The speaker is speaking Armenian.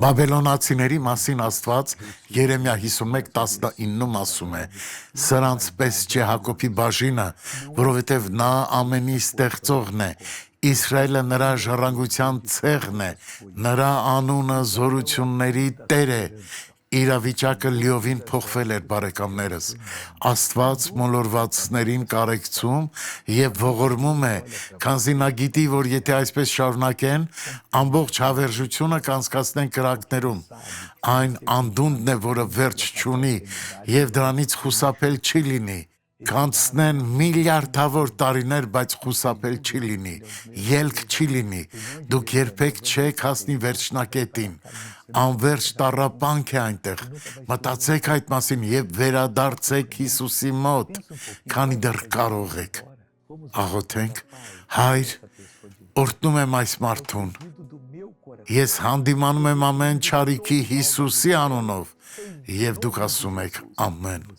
Բաբելոնացիների մասին Աստված Երեմիա 51:19-ում ասում է. սրանց պես չէ Հակոբի բաժինը, որովհետև նա ամենի ստեղծողն է, Իսրայելը նրա ժառանգության ցեղն է, նրա անունը զորությունների Տեր է։ Իրավիճակը լիովին փոխվել էր, բարեկամներս։ Աստված մոլորվածներին կարեկցում եւ ողորմում է, քանզի նա գիտի, որ եթե այսպես շարունակեն, ամբողջ հավերժությունը կանցկացնեն կրակներում։ Այն անդունդն է, որը վերջ չունի եւ դրանից խուսափել չի լինի։ Կանցնեն միլիարդավոր տարիներ, բայց խուսափել չի լինի, ելք չի լինի, դուք երբեք չեք հասնի վերջնակետին, անվերջ տառապանք է այնտեղ, մտածեք այդ մասին եւ վերադարձեք Հիսուսի մոտ, քանի դեռ կարող եք։ Աղոթենք, Հայր, օրհնում եմ այս մարդուն, ես հանդիմանում եմ ամեն չարիքի Հիսուսի անունով, եւ դուք ասում եք ամեն։